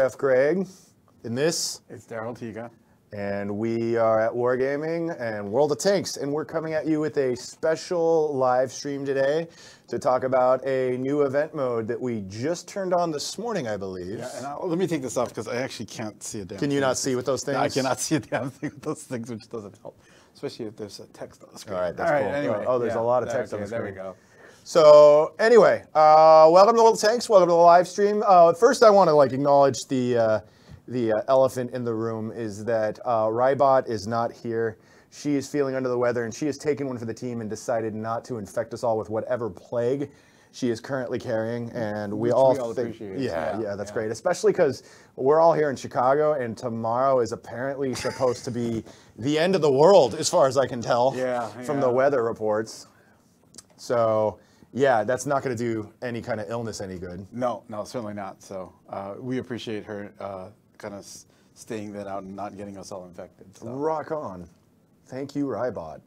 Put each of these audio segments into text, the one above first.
Chef Greg, and this is Darold Higa. And we are at Wargaming and World of Tanks, and we're coming at you with a special live stream today to talk about a new event mode that we just turned on this morning, I believe. Yeah, and let me take this off because I actually can't see a damn Can you not see with those things? No, I cannot see a damn thing with those things, which doesn't help, especially if there's a text on the screen. All right, that's cool. Anyway, oh, there's a lot of text on the screen. There we go. So anyway, welcome to World of Tanks. Welcome to the live stream. First, I want to acknowledge the elephant in the room is that Rybot is not here. She is feeling under the weather, and she has taken one for the team and decided not to infect us all with whatever plague she is currently carrying. And we all think, yeah, that's great, especially because we're all here in Chicago, and tomorrow is apparently supposed to be the end of the world, as far as I can tell from the weather reports. So yeah, that's not going to do any kind of illness any good. No, certainly not. So we appreciate her kind of staying that out and not getting us all infected. So. Rock on. Thank you, Rybot.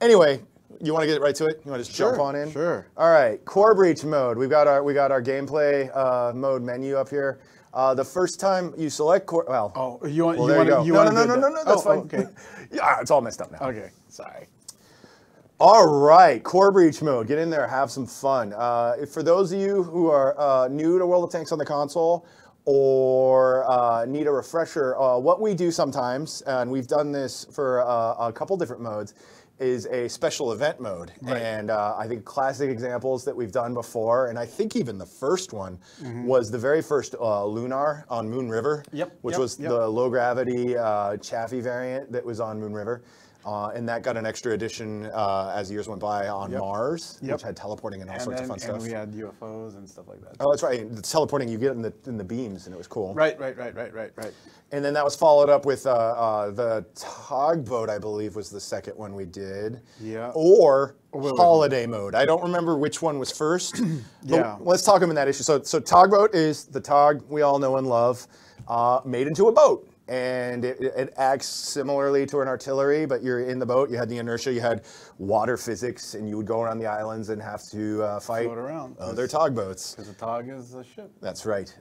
Anyway, you want to get right to it? You want to just jump on in? Sure. All right, core breach mode. We got our gameplay mode menu up here. The first time you select core, well. Oh, you want? No, that's fine. Okay. Yeah, it's all messed up now. Okay, sorry. All right, core breach mode. Get in there, have some fun. For those of you who are new to World of Tanks on the console, or need a refresher, what we do sometimes, and we've done this for a couple different modes, is a special event mode. Right. And I think classic examples that we've done before, and I think even the first one was the very first Lunar on Moon River, which was the low gravity Chaffee variant that was on Moon River. And that got an extra edition as years went by on Mars, which had teleporting and all sorts of fun stuff. And we had UFOs and stuff like that. Oh, that's right. The teleporting you get in the beams, and it was cool. Right. And then that was followed up with the tugboat, I believe, was the second one we did. Yeah. Or holiday mode. I don't remember which one was first. Let's talk them in that issue. So tugboat is the tug we all know and love, made into a boat. And it acts similarly to an artillery, but you're in the boat, you had the inertia, you had water physics, and you would go around the islands and have to fight float around. Other tugboats. Because a tug is a ship. That's right.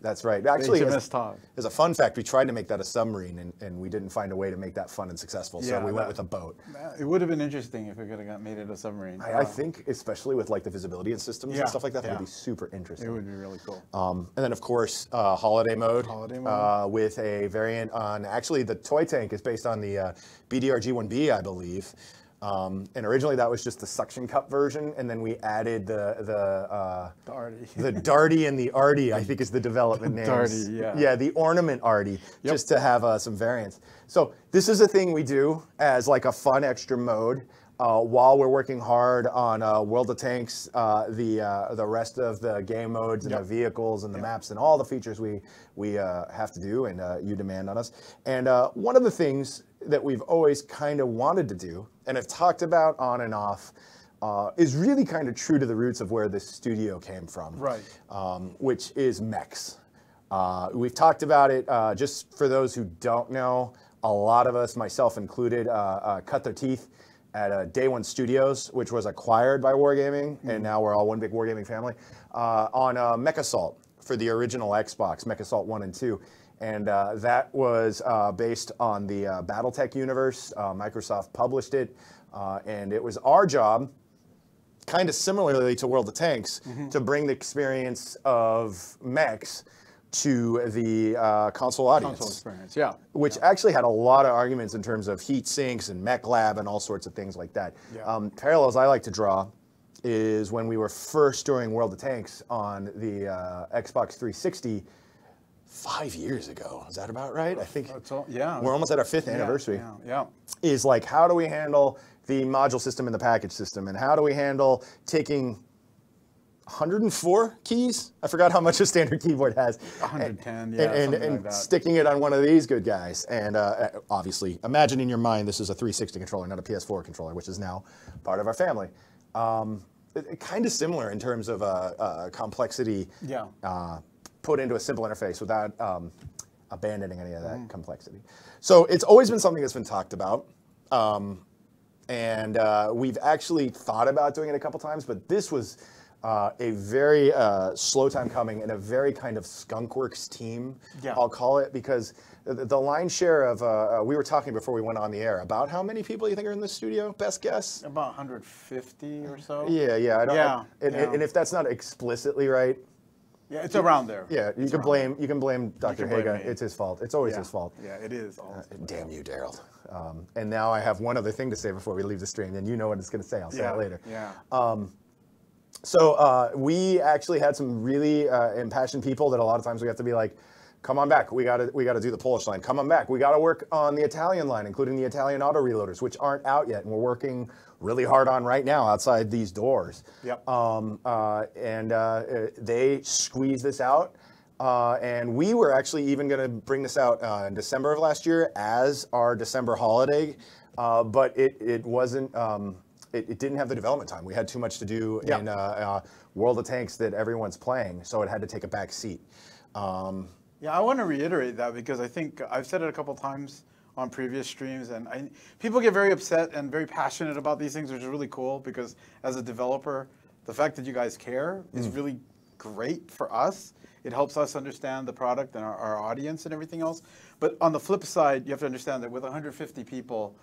Actually, as a fun fact, we tried to make that a submarine, and we didn't find a way to make that fun and successful, so we went with a boat. It would have been interesting if we could have made it a submarine. I think, especially with the visibility and systems and stuff like that, that would be super interesting. It would be really cool. And then, of course, holiday mode. With a variant on, actually, the toy tank is based on the BDR-G1B, I believe. And originally that was just the suction cup version, and then we added the Darty and the Arty, I think is the development names. Darty, yeah, the ornament Arty, just to have some variants. So this is a thing we do as a fun extra mode while we're working hard on World of Tanks, the rest of the game modes and the vehicles and the maps and all the features we have to do and you demand on us. And one of the things that we've always kind of wanted to do, and have talked about on and off, is really kind of true to the roots of where this studio came from, which is mechs. We've talked about it, just for those who don't know, a lot of us, myself included, cut their teeth at Day One Studios, which was acquired by Wargaming, and now we're all one big Wargaming family, on Mech Assault for the original Xbox, Mech Assault 1 and 2. And that was based on the Battletech universe. Microsoft published it, and it was our job, kind of similarly to World of Tanks, to bring the experience of mechs to the console audience. Console experience, Which actually had a lot of arguments in terms of heat sinks and mech lab and all sorts of things like that. Parallels I like to draw is when we were first doing World of Tanks on the Xbox 360 5 years ago. Is that about right? I think we're almost at our 5th anniversary. Is how do we handle the module system and the package system, and how do we handle taking 104 keys? I forgot how much a standard keyboard has. 110, and like sticking it on one of these good guys. And obviously, imagine in your mind this is a 360 controller, not a PS4 controller, which is now part of our family. Kind of similar in terms of complexity put into a simple interface without abandoning any of that complexity. So it's always been something that's been talked about. And we've actually thought about doing it a couple times, but this was a very slow time coming and a very kind of skunkworks team, I'll call it, because the lion's share of, we were talking before we went on the air, about how many people you think are in the studio, best guess? About 150 or so. Yeah. And if that's not explicitly right, yeah, it's around there. Yeah, you can blame Dr. Higa. It's his fault. It's always his fault. Yeah, it is. Damn you, Darold. And now I have one other thing to say before we leave the stream, and you know what it's going to say. I'll say it later. Yeah. So we actually had some really impassioned people that a lot of times we have to be like, come on back. We got to do the Polish line. Come on back. We got to work on the Italian line, including the Italian auto reloaders, which aren't out yet, and we're working really hard on right now outside these doors. Yep. They squeezed this out. And we were actually even going to bring this out in December of last year as our December holiday, but it wasn't. It didn't have the development time. We had too much to do in World of Tanks that everyone's playing, so it had to take a back seat. Yeah, I want to reiterate that because I think I've said it a couple times on previous streams, and people get very upset and very passionate about these things, which is really cool because as a developer, the fact that you guys care is really great for us. It helps us understand the product and our audience and everything else. But on the flip side, you have to understand that with 150 people,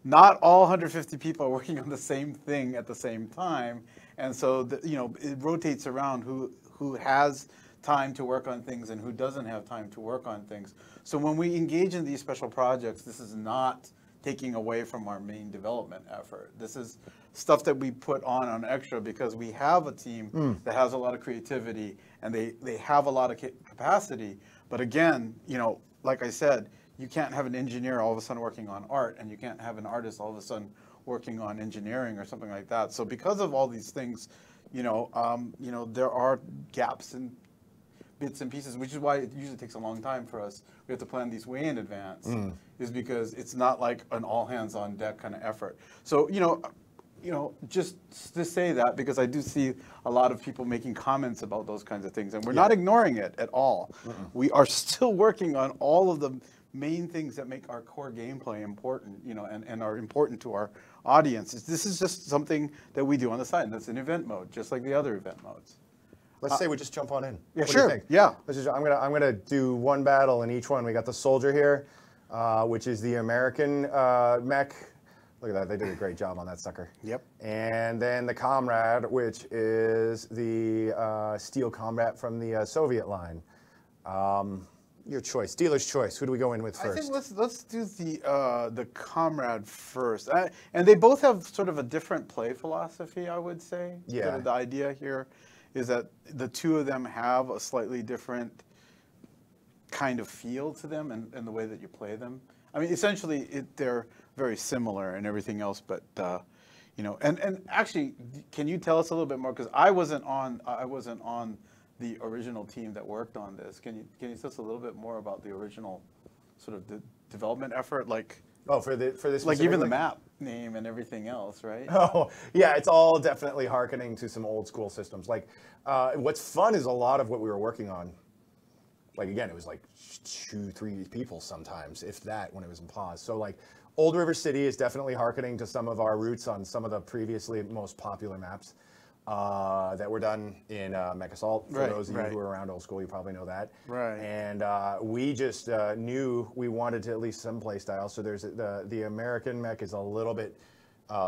not all 150 people are working on the same thing at the same time. And so, it rotates around who has time to work on things and who doesn't have time to work on things. So when we engage in these special projects, this is not taking away from our main development effort. This is stuff that we put on extra because we have a team that has a lot of creativity and they have a lot of capacity. But again, like I said, you can't have an engineer all of a sudden working on art, and you can't have an artist all of a sudden working on engineering or something like that. So because of all these things, there are gaps in bits and pieces, which is why it usually takes a long time for us. We have to plan these way in advance, is because it's not like an all hands on deck kind of effort. So, just to say that, because I do see a lot of people making comments about those kinds of things, and we're not ignoring it at all. We are still working on all of the main things that make our core gameplay important, and are important to our audience. This is just something that we do on the side, and that's in event mode, just like the other event modes. Let's say we just jump on in. Yeah, what sure. Do you think? Yeah. I'm gonna do one battle in each one. We got the soldier here, which is the American mech. Look at that, they did a great job on that sucker. Yep. And then the comrade, which is the steel combat from the Soviet line. Your choice, dealer's choice. Who do we go in with first? I think let's do the comrade first. And they both have sort of a different play philosophy, I would say. Yeah. The idea here is that the two of them have a slightly different kind of feel to them and the way that you play them. I mean, essentially, they're very similar and everything else, but and actually, can you tell us a little bit more? Because I wasn't on the original team that worked on this. Can you tell us a little bit more about the original sort of the development effort, like? Oh, for this, like even the map name and everything else, right? Oh, yeah, it's all definitely hearkening to some old school systems. Like, what's fun is a lot of what we were working on. Like, again, it was like 2-3 people sometimes, if that, when it was in pause. So, like, Old River City is definitely hearkening to some of our roots on some of the previously most popular maps that were done in Mech Assault. For those of you who are around old school, you probably know that. Right. And we just knew we wanted to at least some play style. So there's the American mech is a little bit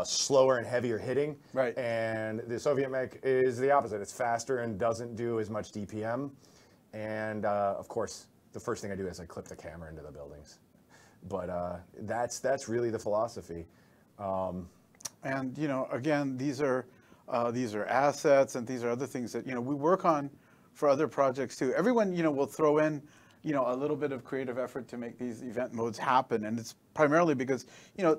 slower and heavier hitting. Right. And the Soviet mech is the opposite. It's faster and doesn't do as much DPM. And of course, the first thing I do is I clip the camera into the buildings. But that's really the philosophy. And again, these are assets, and these are other things that we work on for other projects too. Everyone will throw in a little bit of creative effort to make these event modes happen, and it's primarily because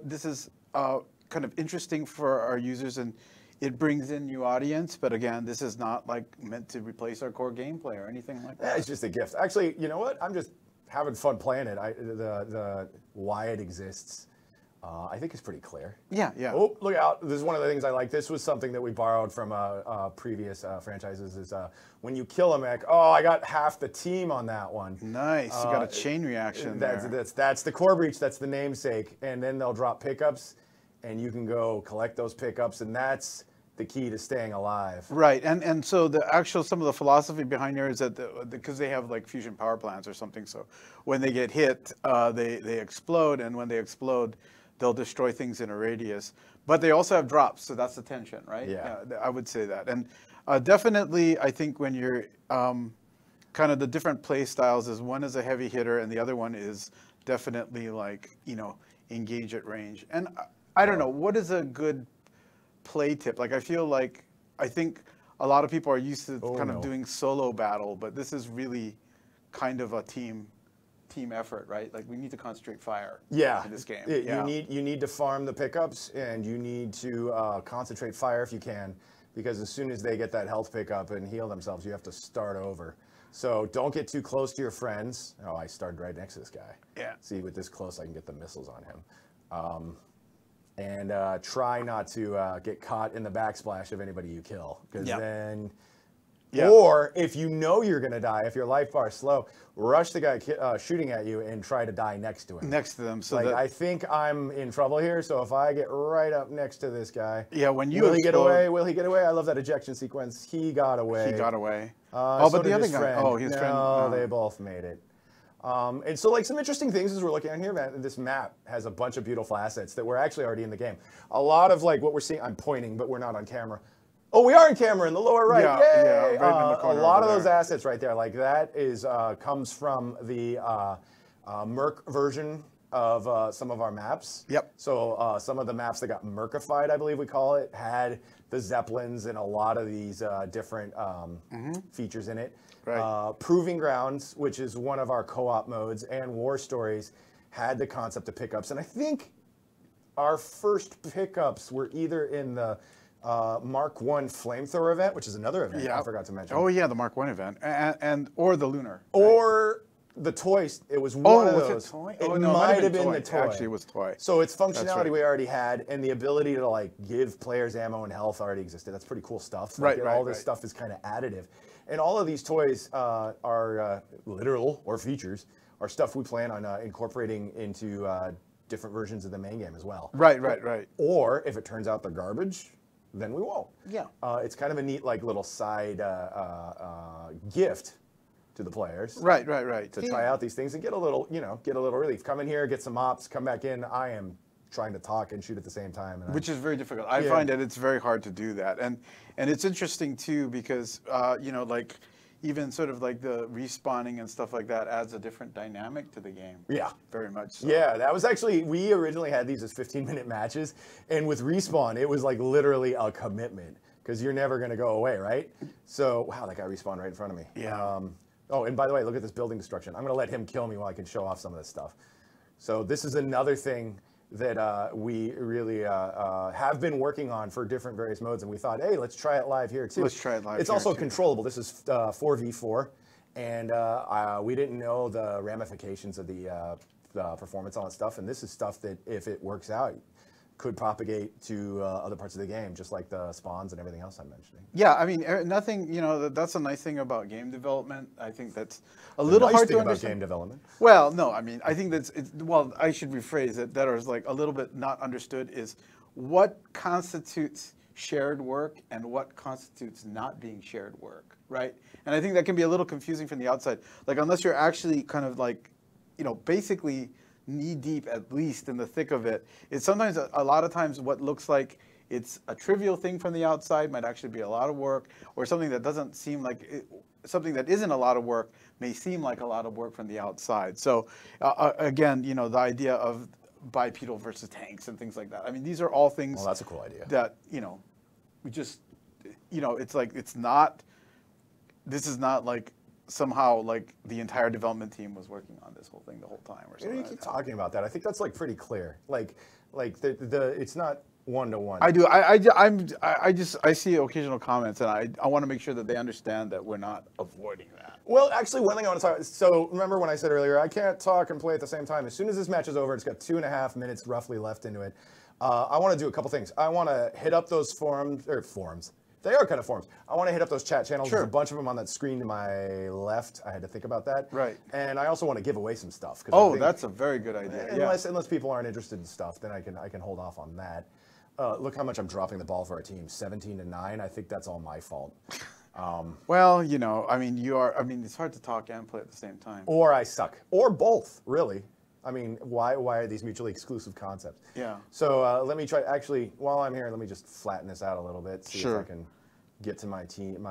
this is kind of interesting for our users and it brings in new audience. But again, this is not like meant to replace our core gameplay or anything like that. It's just a gift. Actually, you know what? I'm just having fun playing it. The why it exists, I think is pretty clear. Yeah, yeah. Oh, look out! This is one of the things I like. This was something that we borrowed from previous franchises. Is when you kill a mech. Oh, I got half the team on that one. Nice. You got a chain reaction there. That's the core breach. That's the namesake. And then they'll drop pickups, and you can go collect those pickups, and that's the key to staying alive. Right, and so some of the philosophy behind there is that because they have like fusion power plants or something, so when they get hit, they explode, and when they explode, they'll destroy things in a radius. But they also have drops, so that's the tension, right? Yeah. I would say that, and definitely, I think when you're kind of the different play styles is one is a heavy hitter, and the other one is definitely like engage at range. And I don't know, what is a good play tip? Like I think a lot of people are used to of doing solo battle, but this is really kind of a team effort, right? Like we need to concentrate fire in this game. You need to farm the pickups, and you need to concentrate fire if you can, because as soon as they get that health pickup and heal themselves, you have to start over. So don't get too close to your friends. Oh, I started right next to this guy. Yeah. See, with this close, I can get the missiles on him. And try not to get caught in the backsplash of anybody you kill, because then, or if you know you're going to die, if your life bar is slow, rush the guy shooting at you and try to die next to him. Next to them. So like, I think I'm in trouble here, so if I get right up next to this guy, when you will he get away? Will he get away? I love that ejection sequence. He got away. He got away. So but the other guy. Friend. His no, friend. No, they both made it. And so, like, some interesting things as we're looking at here, man, this map has a bunch of beautiful assets that were actually already in the game. A lot of, like, what we're seeing, I'm pointing, but we're not on camera. Oh, we are in camera in the lower right. Yay! Right in the corner a lot of those assets right there, like, that is comes from the Merc version of some of our maps. Yep. So some of the maps that got Mercified, I believe we call it, had the Zeppelins and a lot of these different features in it. Right. Proving Grounds, which is one of our co-op modes, and War Stories had the concept of pickups. And I think our first pickups were either in the Mark I Flamethrower event, which is another event I forgot to mention. Oh, yeah, the Mark I event, or the Lunar. Or the toys. It was one of those. Was it toy? It might have been the toy. Actually, it was toy. So its functionality we already had, and the ability to like give players ammo and health already existed. That's pretty cool stuff. Like, all this stuff is kind of additive. And all of these toys are literal or features are stuff we plan on incorporating into different versions of the main game as well. Right. Or if it turns out they're garbage, then we won't. Yeah. It's kind of a neat like little side gift to the players. Right. To try out these things and get a little, get a little relief. Come in here, get some ops, come back in. I am trying to talk and shoot at the same time. And which is very difficult. I find that it's very hard to do that. And it's interesting too because, like even sort of like the respawning and stuff like that adds a different dynamic to the game. Yeah. Very much so. Yeah, that was actually, we originally had these as 15-minute matches. And with respawn, it was like literally a commitment because you're never going to go away, right? So, wow, that guy respawned right in front of me. Yeah. Oh, and by the way, look at this building destruction. I'm going to let him kill me while I can show off some of this stuff. So this is another thing that we really have been working on for different various modes, and we thought, hey, let's try it live here too. Let's try it live. It's also controllable. This is 4v4, and we didn't know the ramifications of the performance on that stuff, and this is stuff that, if it works out, could propagate to other parts of the game, just like the spawns and everything else I'm mentioning. Yeah, I mean, nothing, that's a nice thing about game development. I think that's a little hard to understand. About game development? Well, no, I mean, I think I should rephrase it. That is like a little bit not understood is what constitutes shared work and what constitutes not being shared work, right? And I think that can be a little confusing from the outside. Like, unless you're actually kind of like, basically knee deep, at least in the thick of it. It's sometimes a lot of times what looks like it's a trivial thing from the outside might actually be a lot of work, or something that doesn't seem like something that isn't a lot of work may seem like a lot of work from the outside. So again, the idea of bipedal versus tanks and things like that. I mean, these are all things. Well, that's a cool idea. That we just it's like this is not like somehow like the entire development team was working on this whole thing the whole time or something. You keep talking about that. I think that's like pretty clear. Like the it's not one-to-one. I do. I see occasional comments, and I want to make sure that they understand that we're not avoiding that. Well, actually, one thing I want to talk. So remember when I said earlier, I can't talk and play at the same time. As soon as this match is over, it's got 2.5 minutes roughly left into it. I want to do a couple things. I want to hit up those forums. They are kind of forums. I want to hit up those chat channels. Sure. There's a bunch of them on that screen to my left. I had to think about that. Right. And I also want to give away some stuff. Oh, that's a very good idea. Unless people aren't interested in stuff, then I can hold off on that. Look how much I'm dropping the ball for our team. 17-9. I think that's all my fault. Well, you know, I mean, it's hard to talk and play at the same time. Or I suck. Or both, really. I mean, why are these mutually exclusive concepts? Yeah. So let me try. Actually, while I'm here, let me just flatten this out a little bit. See Sure. if I can get to my team,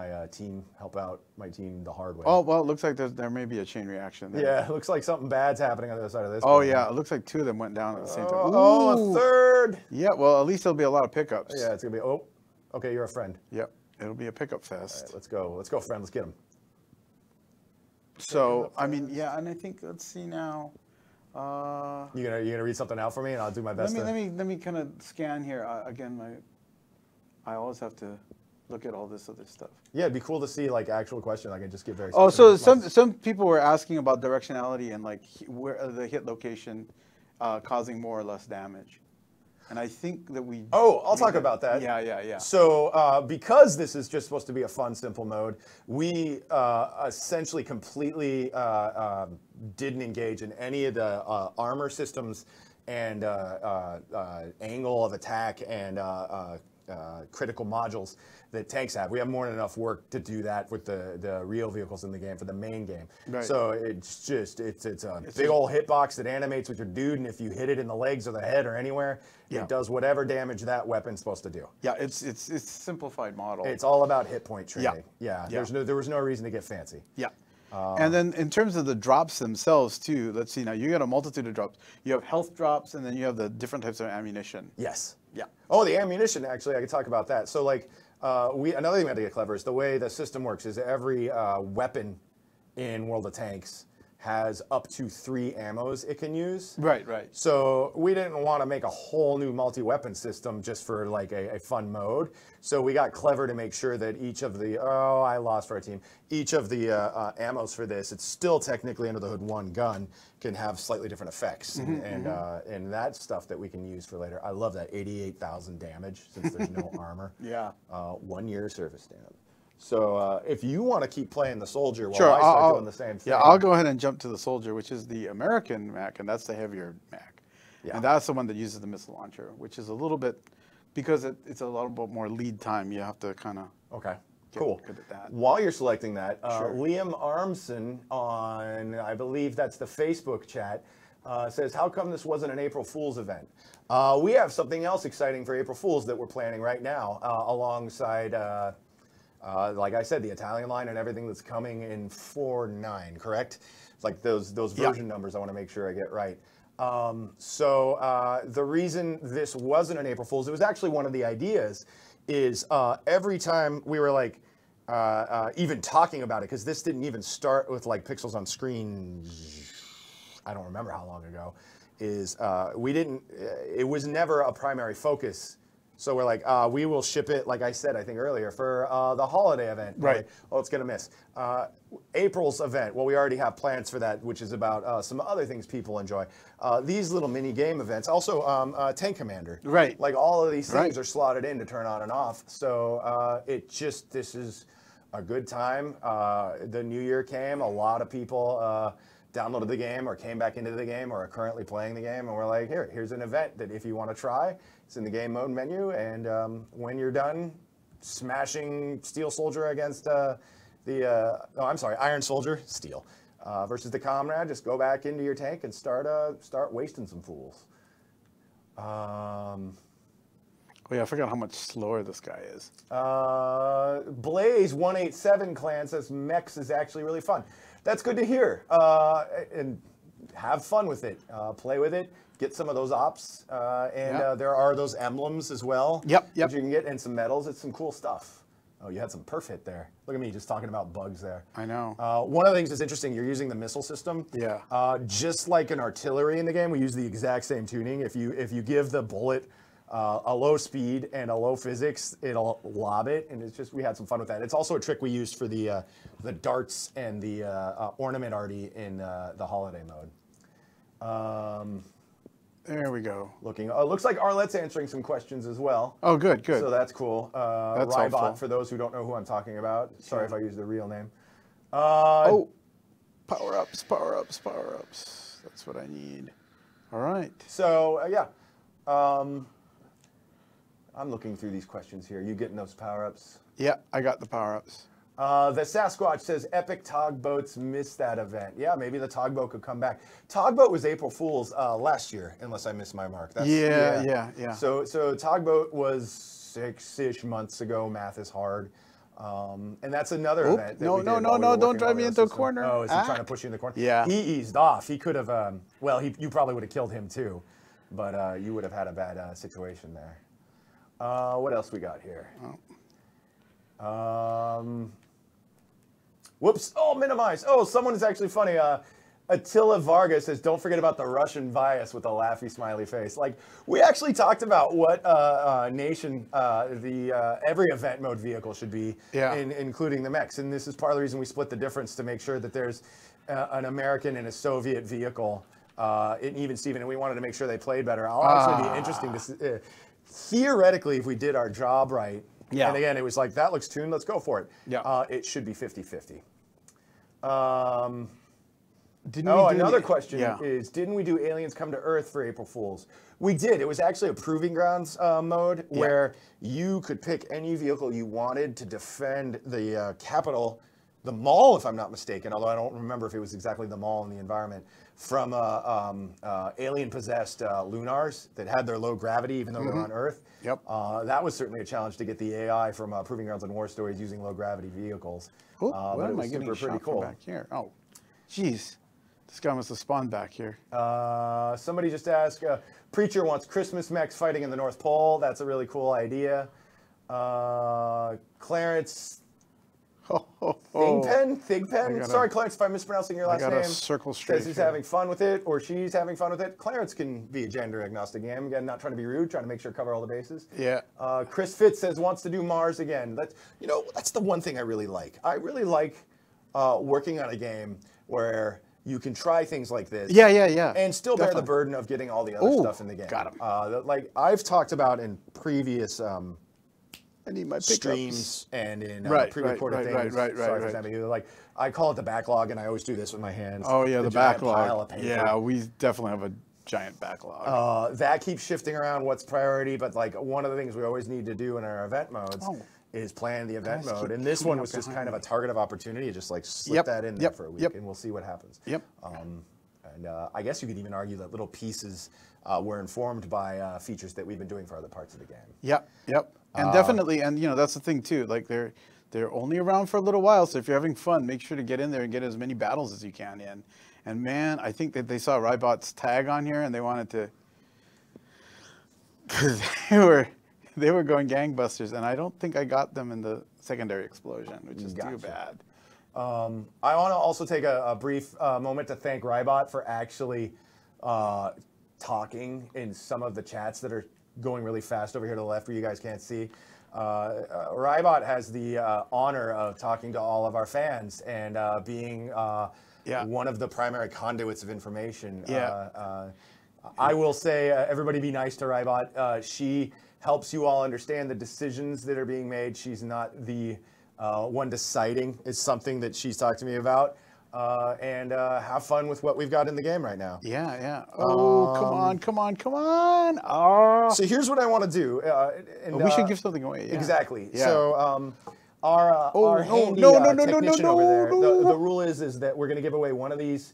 help out my team the hard way. Oh, well, it looks like there may be a chain reaction there. Yeah, it looks like something bad's happening on the other side of this. Oh, yeah, it looks like 2 of them went down at the same time. Oh, a third. Yeah, well, at least there'll be a lot of pickups. Yeah, it's going to be, oh, okay, you're a friend. Yep, it'll be a pickup fest. All right, let's go. Let's go, friend. Let's get him. So, I mean, yeah, and I think, let's see now. You gonna read something out for me, and I'll do my best. Let me kind of scan here. Again, I always have to look at all this other stuff. Yeah, it'd be cool to see like actual questions. I can just give very. Oh, so specific some people were asking about directionality and like where the hit location causing more or less damage, and I think that we. Oh, I'll talk about that. Yeah. So because this is just supposed to be a fun, simple mode, we essentially completely didn't engage in any of the armor systems and angle of attack and critical modules that tanks have. We have more than enough work to do that with the real vehicles in the game for the main game. Right. So it's a big old hitbox that animates with your dude, and if you hit it in the legs or the head or anywhere, it does whatever damage that weapon's supposed to do. Yeah, it's a simplified model. It's all about hit point training. Yeah. There was no reason to get fancy. Yeah. And then in terms of the drops themselves too, let's see now, you got a multitude of drops. You have health drops, and then you have the different types of ammunition. Yes. Yeah. Oh, the ammunition, actually, I could talk about that. So like, another thing we had to get clever is the way the system works is every weapon in World of Tanks has up to 3 ammos it can use. Right. So we didn't want to make a whole new multi-weapon system just for like a fun mode. So we got clever to make sure that each of the, I lost for our team, each of the ammos for this, it's still technically under the hood one gun, can have slightly different effects. And that's stuff that we can use for later. I love that, 88,000 damage since there's no armor. Yeah. 1 year service stamp. So if you want to keep playing the soldier while Sure, I start doing the same thing. Yeah, I'll go ahead and jump to the soldier, which is the American Mac, and that's the heavier Mac. Yeah. And that's the one that uses the missile launcher, which is a little bit, because it's a little bit more lead time, you have to kind of get good at that. While you're selecting that, Sure. Liam Armson on, I believe that's the Facebook chat, says, how come this wasn't an April Fool's event? We have something else exciting for April Fool's that we're planning right now alongside... like I said, the Italian line and everything that's coming in 4.9, correct? It's like those version numbers I want to make sure I get right. So the reason this wasn't an April Fool's, it was actually one of the ideas, is every time we were like even talking about it, because this didn't even start with like pixels on screen, I don't remember how long ago, is it was never a primary focus. So we're like, we will ship it, like I said, I think earlier, for the holiday event. Right. Like, oh, it's going to miss. April's event, well, we already have plans for that, which is about some other things people enjoy. These little mini game events, also Tank Commander. Right. Like all of these things are slotted in to turn on and off. So this is a good time. The new year came, a lot of people downloaded the game or came back into the game or are currently playing the game, and we're like, here's an event that if you want to try, it's in the game mode menu, and when you're done smashing Steel Soldier against Iron Soldier, Steel, versus the Comrade, just go back into your tank and start wasting some fools. Oh yeah, I forgot how much slower this guy is. Blaze187 clan says Mex is actually really fun. That's good to hear. And have fun with it. Play with it. Get some of those ops. There are those emblems as well. Yep. That you can get, and some medals. It's some cool stuff. Oh, you had some perf hit there. Look at me just talking about bugs there. I know. One of the things that's interesting, you're using the missile system. Yeah. Just like an artillery in the game, we use the exact same tuning. If you give the bullet a low speed and a low physics, it'll lob it, and it's just, we had some fun with that. It's also a trick we used for the darts and the ornament arty in the holiday mode. There we go. Looks like Arlette's answering some questions as well. Oh, good. So that's cool. That's Rybot, helpful. for those who don't know who I'm talking about. Sorry if I used the real name. Power ups. That's what I need. All right. So I'm looking through these questions here. You getting those power-ups? Yeah, I got the power-ups. The Sasquatch says, epic tugboats missed that event. Yeah, maybe the tugboat could come back. Tugboat was April Fool's last year, unless I missed my mark. Yeah. So tugboat was 6-ish months ago. Math is hard. And that's another event. No, don't drive me into a corner. Oh, is he trying to push you in the corner? Yeah. He eased off. He could have, you probably would have killed him too, but you would have had a bad situation there. What else we got here? Whoops. Oh, minimize. Oh, someone is actually funny. Attila Vargas says, don't forget about the Russian bias with a laughy smiley face. Like, we actually talked about what nation every event mode vehicle should be, including the mechs. And this is part of the reason we split the difference to make sure that there's an American and a Soviet vehicle. And even Steven, and we wanted to make sure they played better. It'll actually be interesting to theoretically, if we did our job right, and again, it was like, that looks tuned, let's go for it. It should be 50-50. Another question is, didn't we do Aliens Come to Earth for April Fools? We did. It was actually a Proving Grounds mode where you could pick any vehicle you wanted to defend the Capitol, the mall, if I'm not mistaken, although I don't remember if it was exactly the mall and the environment, from alien-possessed lunars that had their low gravity even though they're on Earth. That was certainly a challenge to get the AI from Proving Grounds and War Stories using low-gravity vehicles. What am I getting pretty cool back here? Oh, jeez. This guy must have spawned back here. Somebody just asked, Preacher wants Christmas mechs fighting in the North Pole. That's a really cool idea. Clarence... Thigpen? Sorry, Clarence, if I'm mispronouncing your last name. Circle straight. Says he's having fun with it, or she's having fun with it. Clarence can be a gender agnostic game. Again, not trying to be rude, trying to make sure to cover all the bases. Chris Fitz says wants to do Mars again. That's the one thing I really like. I really like working on a game where you can try things like this. And still bear the burden of getting all the other stuff in the game. Got him. Like I've talked about in previous I need my streams and in pre-recorded things. Sorry for example, like I call it the backlog, and I always do this with my hands. Oh yeah, the backlog. Yeah, we definitely have a giant backlog. That keeps shifting around what's priority, but like one of the things we always need to do in our event modes is plan the event mode. And this one was just kind of a target of opportunity. Just like slip that in there for a week, and we'll see what happens. And I guess you could even argue that little pieces were informed by features that we've been doing for other parts of the game. And definitely, and that's the thing too. Like they're only around for a little while, so if you're having fun, make sure to get in there and get as many battles as you can in. And man, I think that they saw Rybot's tag on here and they wanted to, because they were going gangbusters, and I don't think I got them in the secondary explosion, which is too bad. I want to also take a brief moment to thank Rybot for actually talking in some of the chats that are going really fast over here to the left where you guys can't see. Rybot has the honor of talking to all of our fans and being one of the primary conduits of information. I will say, everybody be nice to Rybot. She helps you all understand the decisions that are being made. She's not the one deciding. It's something that she's talked to me about. And have fun with what we've got in the game right now. Oh, come on. Oh. So here's what I want to do. We should give something away. Exactly. So our handy technician over there, the rule is that we're going to give away one of these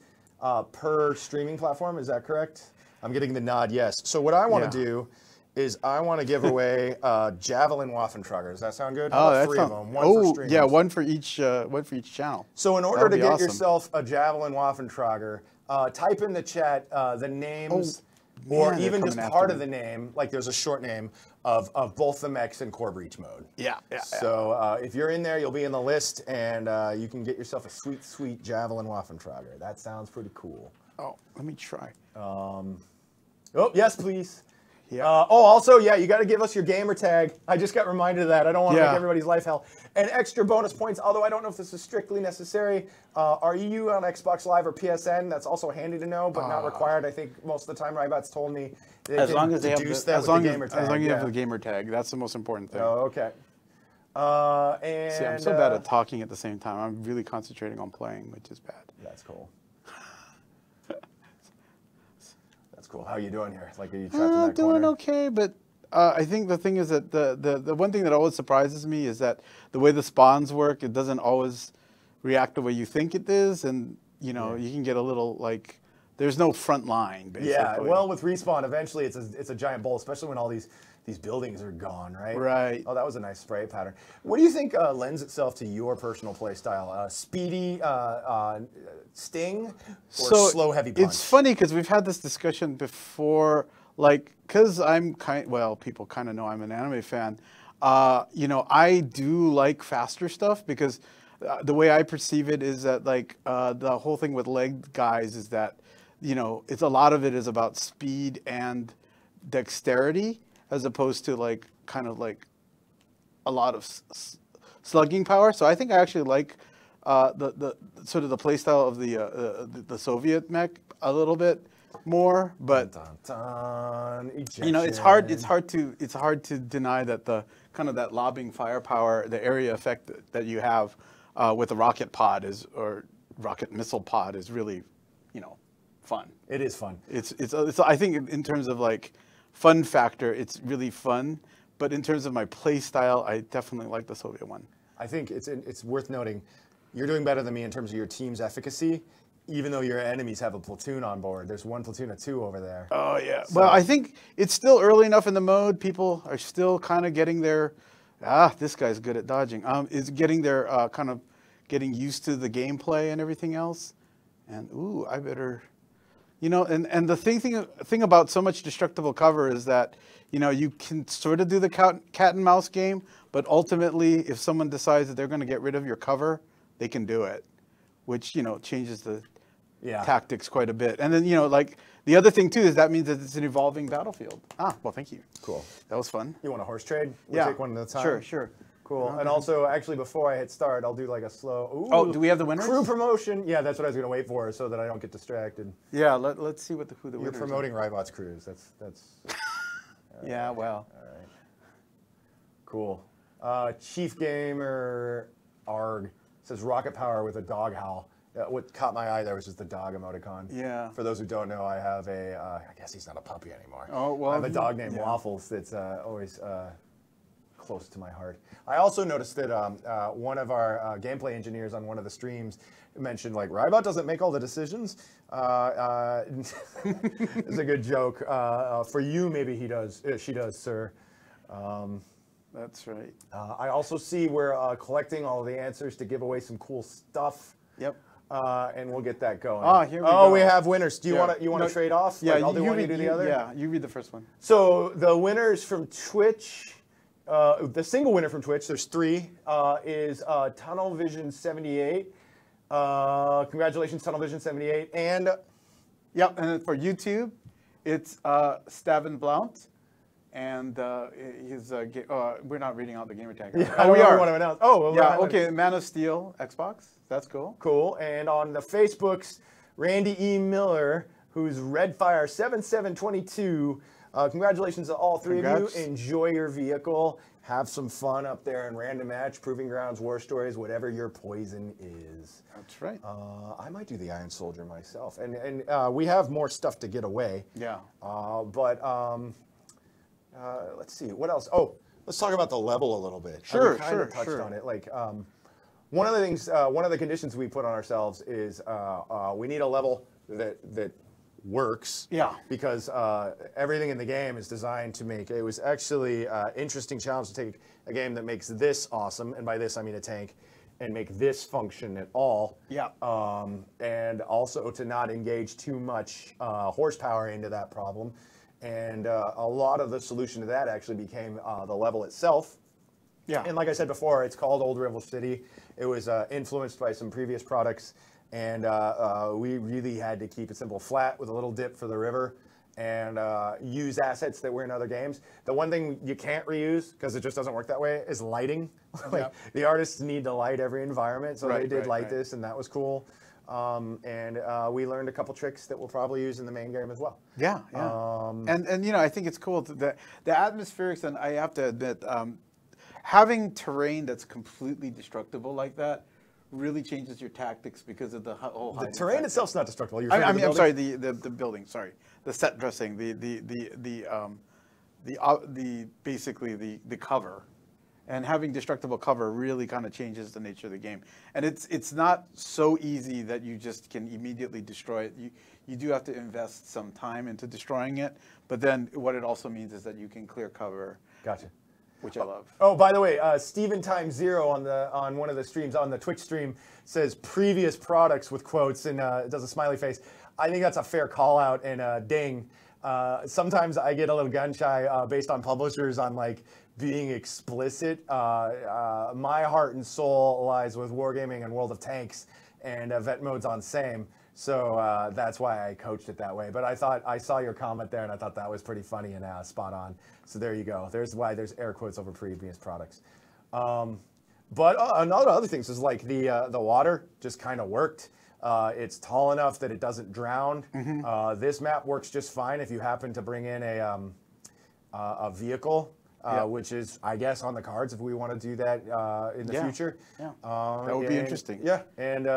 per streaming platform. Is that correct? I'm getting the nod, yes. So what I want to do is I want to give away Javelin Waffentrager. Does that sound good? How about 3 of them? One for streamers. One for each channel. So in order to get yourself a Javelin Waffentrager, type in the chat the names, or even just part of the name, like there's a short name of both the mechs and core breach mode. So if you're in there, you'll be in the list, and you can get yourself a sweet, sweet Javelin Waffentrager. That sounds pretty cool. Oh, let me try. Yes, please. Also, you got to give us your gamer tag. I just got reminded of that. I don't want to make everybody's life hell. And extra bonus points, although I don't know if this is strictly necessary. Are you on Xbox Live or PSN? That's also handy to know, but not required. I think most of the time Rybot's told me as long as they have the gamer tag. As long as you have the gamer tag. That's the most important thing. Oh, okay. See, I'm so bad at talking at the same time. I'm really concentrating on playing, which is bad. That's cool. Cool. How you doing here? Like, are you trapped in that corner? I'm doing okay, but I think the thing is that the one thing that always surprises me is that the way the spawns work, it doesn't always react the way you think it is, and you know you can get a little like there's no front line basically. Yeah, well, with respawn, eventually it's a giant bowl, especially when all these buildings are gone, right? Right. Oh, that was a nice spray pattern. What do you think lends itself to your personal play style? Speedy sting or slow heavy punch? It's funny because we've had this discussion before, like, because people kind of know I'm an anime fan. You know, I do like faster stuff because the way I perceive it is that, like, the whole thing with legged guys is that, you know, a lot of it is about speed and dexterity as opposed to, like, kind of like a lot of slugging power. So I think I actually like the sort of the play style of the Soviet mech a little bit more, but you know, it's hard to deny that the kind of that lobbing firepower, the area effect that you have with a rocket pod or rocket missile pod is really, you know, fun. It is fun. It's I think in terms of like fun factor, it's really fun. But in terms of my play style, I definitely like the Soviet one. I think it's worth noting, you're doing better than me in terms of your team's efficacy, even though your enemies have a platoon on board. There's one platoon of 2 over there. Oh, yeah. So, well, I think it's still early enough in the mode. People are still kind of getting their, this guy's good at dodging. Is getting their kind of getting used to the gameplay and everything else. And, ooh, I better, you know, and the thing about so much destructible cover is that, you know, you can sort of do the cat and mouse game, but ultimately, if someone decides that they're going to get rid of your cover, they can do it, which, you know, changes the tactics quite a bit. And then, you know, like the other thing too is that means that it's an evolving battlefield. Well, thank you. Cool. That was fun. You want a horse trade? We'll take one at a time. Sure. Cool. And also, actually, before I hit start, I'll do like a slow. Ooh, do we have the winners? Crew promotion. Yeah, that's what I was going to wait for, so that I don't get distracted. Yeah, let's see who the winners are. You're promoting Rybot's crews. That's. Yeah. Well. All right. Cool. Chief Gamer Arg says rocket power with a dog howl. What caught my eye there was just the dog emoticon. Yeah. For those who don't know, I have I guess he's not a puppy anymore. Oh, well. I have a dog named Waffles that's always close to my heart. I also noticed that one of our gameplay engineers on one of the streams mentioned, like, Rybot doesn't make all the decisions. It's a good joke. For you, maybe he does. She does, sir. That's right. I also see we're collecting all the answers to give away some cool stuff. Yep. And we'll get that going. Oh, here we go. We have winners. Do you want to trade off? Yeah, like, I'll do one, you do the other? Yeah, you read the first one. So the winners from Twitch, the single winner from Twitch, there's 3, is Tunnel Vision 78. Congratulations, Tunnel Vision 78. And yep, and for YouTube, it's Stavin Blount. And we're not reading out the gamer tag. Yeah, we are. Want to announce. Oh, yeah. Okay, Man of Steel, Xbox. That's cool. Cool. And on the Facebooks, Randy E. Miller, who's Redfire 7722. Congratulations to all 3 of you. Enjoy your vehicle. Have some fun up there in Random Match, Proving Grounds, War Stories, whatever your poison is. That's right. I might do the Iron Soldier myself. And we have more stuff to get away. Yeah. Let's see, what else? Oh, let's talk about the level a little bit. Sure, we kind of touched on it. Like, one of the things, one of the conditions we put on ourselves is we need a level that works. Yeah. Because everything in the game is designed to make. It was actually an interesting challenge to take a game that makes this awesome, and by this I mean a tank, and make this function at all. Yeah. And also to not engage too much horsepower into that problem. And a lot of the solution to that actually became the level itself. Yeah. And like I said before, it's called Old River City. It was influenced by some previous products, and we really had to keep it simple, flat with a little dip for the river, and use assets that were in other games. The one thing you can't reuse, because it just doesn't work that way, is lighting. The artists need to light every environment, so they did light this, and that was cool. And we learned a couple tricks that we'll probably use in the main game as well. Yeah. And you know, I think it's cool the atmospherics, and I have to admit, having terrain that's completely destructible like that really changes your tactics because of the whole. The terrain itself's not destructible. I'm sorry, the building. Sorry, the set dressing, basically the cover. And having destructible cover really kind of changes the nature of the game. And it's not so easy that you just can immediately destroy it. You do have to invest some time into destroying it. But then what it also means is that you can clear cover. Gotcha. Which I love. Oh, by the way, Steven Time Zero on one of the streams, on the Twitch stream, says previous products with quotes and does a smiley face. I think that's a fair call out and ding. Sometimes I get a little gun shy based on publishers on like being explicit. My heart and soul lies with Wargaming and World of Tanks, and event mode's on same. So that's why I coached it that way. But I saw your comment there, and I thought that was pretty funny and spot on. So there you go. There's why there's air quotes over previous products. But other things is like the water just kind of worked. It's tall enough that it doesn't drown. Mm-hmm. This map works just fine if you happen to bring in a vehicle. Which is, I guess, on the cards if we want to do that in the future. Yeah, that would be interesting. Yeah, and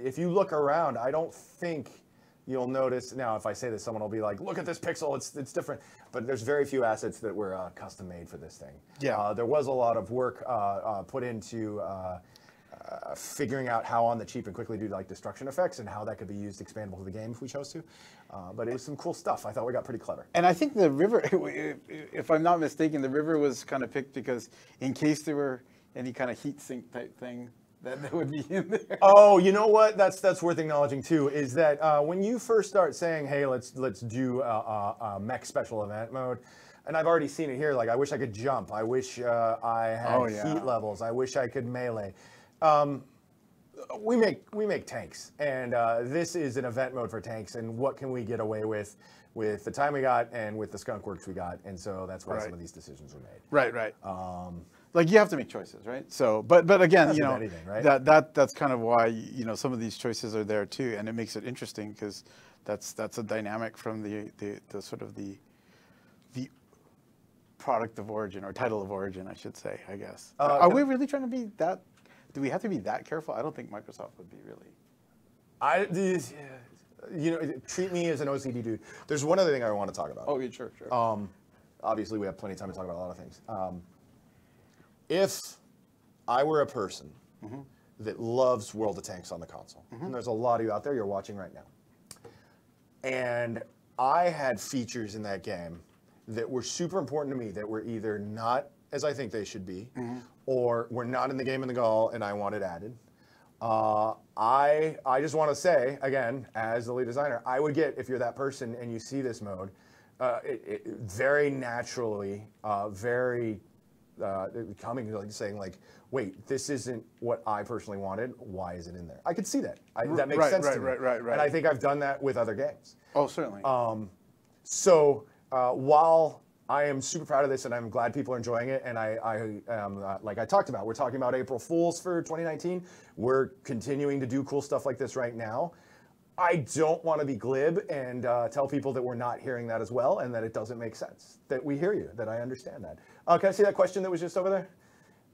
if you look around, I don't think you'll notice. Now, if I say this, someone will be like, "Look at this pixel; it's different." But there's very few assets that were custom made for this thing. Yeah, there was a lot of work put into figuring out how on the cheap and quickly do like destruction effects and how that could be used expandable to the game if we chose to. But it was some cool stuff. I thought we got pretty clever. And I think the river, if I'm not mistaken, the river was kind of picked because in case there were any kind of heat sink type thing, that would be in there. Oh, you know what? That's worth acknowledging too. Is that when you first start saying, "Hey, let's do a mech special event mode," and I've already seen it here. Like, I wish I could jump. I wish I had heat levels. I wish I could melee. We make tanks, and this is an event mode for tanks. And what can we get away with the time we got and with the skunk works we got? And so that's why some of these decisions were made. Right. Like you have to make choices, right? So, but again, you know, anything, right? that's kind of why some of these choices are there too, and it makes it interesting because that's a dynamic from the sort of the product of origin or title of origin, I should say. I guess. Are we really trying to be that? Do we have to be that careful? I don't think Microsoft would be really. Treat me as an OCD dude. There's one other thing I want to talk about. Oh, yeah, sure. Obviously, we have plenty of time to talk about a lot of things. If I were a person that loves World of Tanks on the console, and there's a lot of you out there, you're watching right now, and I had features in that game that were super important to me that were either not as I think they should be, or were not in the game in the goal, and I want it added. I just want to say, again, as the lead designer, I would get, if you're that person and you see this mode, it very naturally, coming, like saying, like, wait, this isn't what I personally wanted. Why is it in there? I could see that. That makes sense to me. Right. And I think I've done that with other games. Oh, certainly. While I am super proud of this, and I'm glad people are enjoying it. And I like I talked about, we're talking about April Fools for 2019. We're continuing to do cool stuff like this right now. I don't want to be glib and tell people that we're not hearing that as well, and that it doesn't make sense. That we hear you, that I understand that. Can I see that question that was just over there?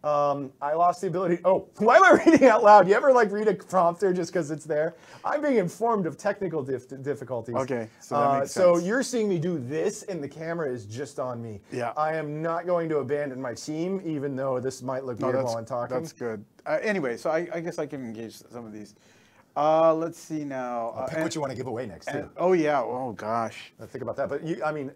I lost the ability. Oh, why am I reading out loud? You ever like read a prompter just because it's there? I'm being informed of technical difficulties. Okay, so that makes sense. So you're seeing me do this, and the camera is just on me. Yeah. I am not going to abandon my team, even though this might look weird while I'm talking. That's good. Anyway, so I guess I can engage some of these. Let's see now. Pick what you want to give away next, too. Oh, yeah. Oh, gosh. Think about that. But,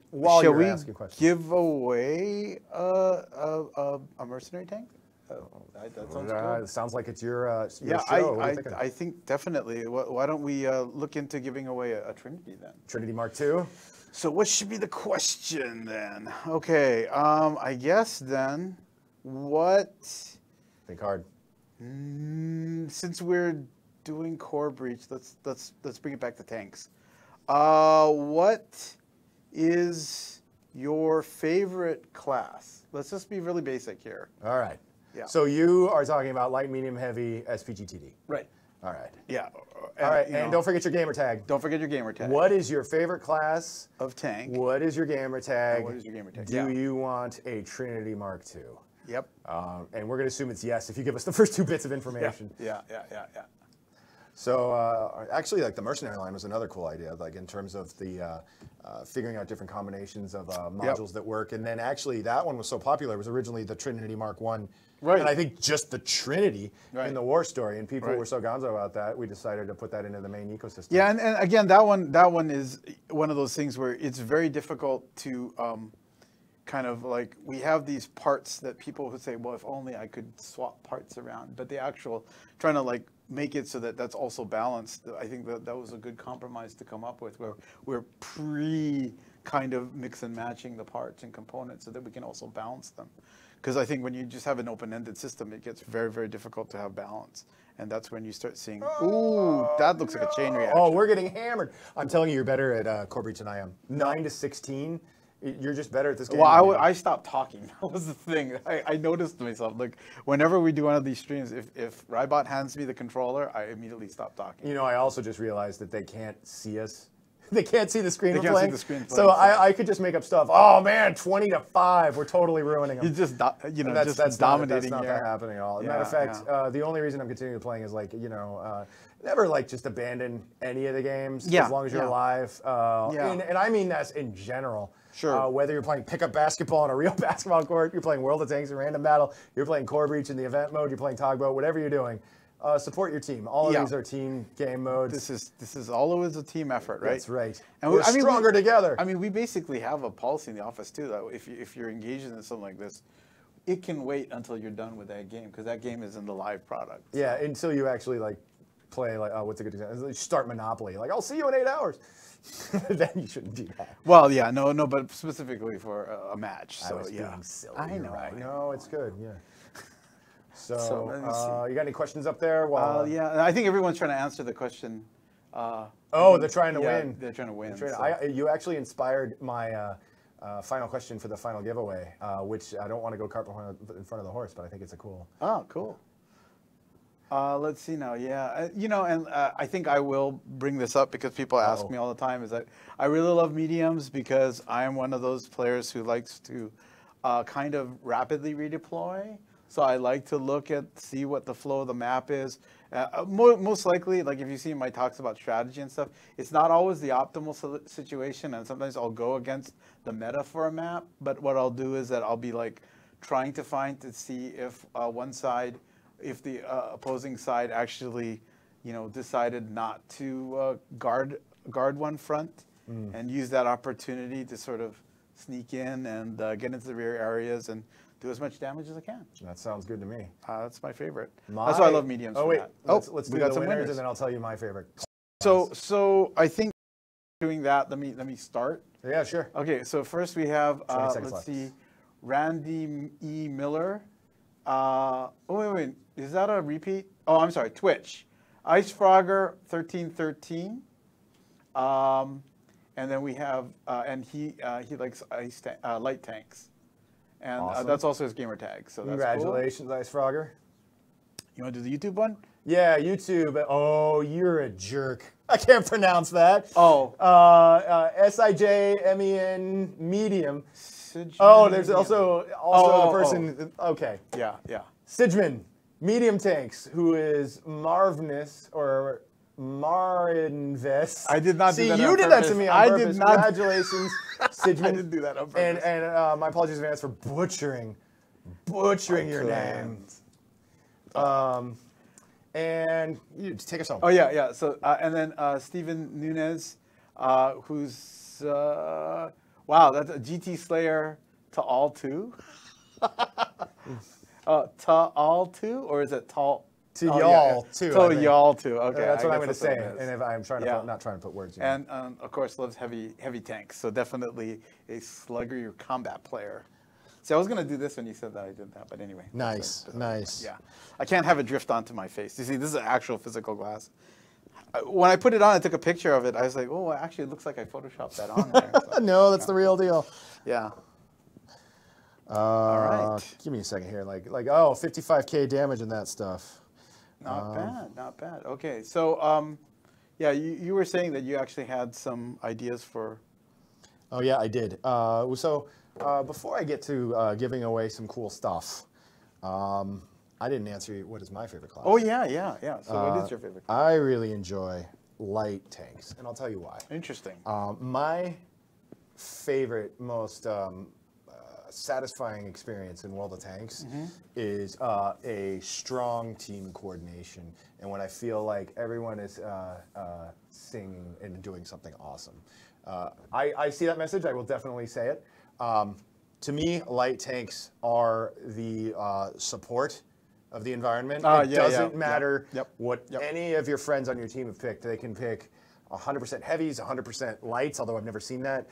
while you're asking questions. Give away a mercenary tank? That sounds cool. It sounds like it's your yeah, show. I think definitely. Why don't we look into giving away a Trinity then? Trinity Mark II? So what should be the question then? Okay, I guess then, what... Think hard. Since we're doing core breach, let's bring it back to tanks. What is your favorite class? Let's just be really basic here. All right. Yeah. So you are talking about light, medium, heavy, SPGTD. Right. All right. Yeah. All right. And don't forget your gamer tag. Don't forget your gamer tag. What is your favorite class of tank? What is your gamer tag? What is your gamer tag? Do you want a Trinity Mark II? Yep. And we're going to assume it's yes if you give us the first 2 bits of information. Yeah. So actually, like the mercenary line was another cool idea, like in terms of the figuring out different combinations of modules that work. And then actually that one was so popular, it was originally the Trinity Mark I. Right. And I think just the Trinity right. in the war story, and people right. were so gonzo about that, we decided to put that into the main ecosystem. Yeah, and again, that one is one of those things where it's very difficult to kind of like, we have these parts that people would say, well, if only I could swap parts around, but the actual trying to like make it so that that's also balanced. I think that was a good compromise to come up with, where we're kind of mix and matching the parts and components so that we can also balance them. Because I think when you just have an open-ended system, it gets very, very difficult to have balance. And that's when you start seeing, ooh, that looks like a chain reaction. Oh, we're getting hammered. I'm telling you, you're better at Core Breach than I am. 9 to 16. You're just better at this game. Well, I stopped talking. That was the thing. I noticed myself, like, whenever we do one of these streams, if Rybot hands me the controller, I immediately stop talking. You know, I also just realized that they can't see us. They can't see the screen They we're can't playing. see the screen So I could just make up stuff. Oh man, 20 to 5. We're totally ruining them. You just, that's dominating. That's not happening at all. As a matter of fact, the only reason I'm continuing playing is like, never like just abandon any of the games as long as you're alive. And I mean that's in general. Sure. Whether you're playing pickup basketball on a real basketball court, you're playing World of Tanks in random battle, you're playing Core Breach in the event mode, you're playing Togboat, whatever you're doing. Support your team. All of these are team game modes. This is always a team effort, right? That's right. And we're stronger together. I mean, we basically have a policy in the office too, that if you're engaged in something like this, it can wait until you're done with that game, because that game is in the live product. So. Yeah, until you actually like play like what's a good example? Start Monopoly. Like I'll see you in 8 hours. Then you shouldn't do that. Well, yeah, no, but specifically for a match. So I was being silly. I know. Right. No, it's good. Yeah. So let me see. You got any questions up there? Yeah, I think everyone's trying to answer the question. They're trying to win. They're trying to win. You actually inspired my final question for the final giveaway, which I don't want to go cart in front of the horse, but I think it's a cool. Oh, cool. Let's see now. Yeah, and I think I will bring this up because people ask me all the time. Is that I really love mediums because I am one of those players who likes to kind of rapidly redeploy. So I like to see what the flow of the map is. Most likely, like if you see my talks about strategy and stuff, it's not always the optimal situation, and sometimes I'll go against the meta for a map. But what I'll do is that I'll be like trying to see if if the opposing side actually, decided not to guard one front and use that opportunity to sort of sneak in and get into the rear areas and do as much damage as I can. That sounds good to me. That's my favorite. That's why I love mediums. Oh wait, let's do the some winners, and then I'll tell you my favorite. So I think doing that. Let me start. Yeah, sure. Okay, so first we have let's see, Randy E. Miller. Wait, is that a repeat? Oh, I'm sorry, Twitch. Ice Frogger 1313. And then we have and he likes light tanks. And awesome. That's also his gamer tag. So that's congratulations, cool. Ice Frogger. You want to do the YouTube one? Yeah, YouTube. Oh, you're a jerk. I can't pronounce that. Oh. SIJMEN medium. Oh, there's also a person. Okay. Yeah. Sidgman, medium tanks, who is Marvinus or Marinvis. I did not do that. See, you did that to me on purpose. Did not. Congratulations, Sidgman. I didn't do that on purpose. And my apologies in advance for butchering your name. And you just take us home. Oh yeah. So and then Steven Nunez, who's wow, that's a GT Slayer to all two. To all two, or is it tall? To y'all too. To y'all too. Okay, that's what I'm going to say. And if I'm trying to not trying to put words in. And of course loves heavy tanks. So definitely a slugger combat player. See, I was going to do this when you said that I did that, but anyway. Nice. Yeah, I can't have it drift onto my face. You see, this is an actual physical glass. When I put it on, I took a picture of it. I was like, oh, actually, it looks like I photoshopped that on there. So, no, that's the real deal. Yeah. All right. Give me a second here. Like 55K damage in that stuff. Not bad. Okay, so yeah, you were saying that you actually had some ideas for. Oh yeah, I did. So before I get to giving away some cool stuff, I didn't answer you. What is my favorite class? Oh, yeah. So what is your favorite class? I really enjoy light tanks, and I'll tell you why. Interesting. My favorite, most satisfying experience in World of Tanks is a strong team coordination, and when I feel like everyone is singing and doing something awesome. I see that message. I will definitely say it. To me, light tanks are the support of the environment. It doesn't matter what any of your friends on your team have picked. They can pick 100% heavies, 100% lights, although I've never seen that.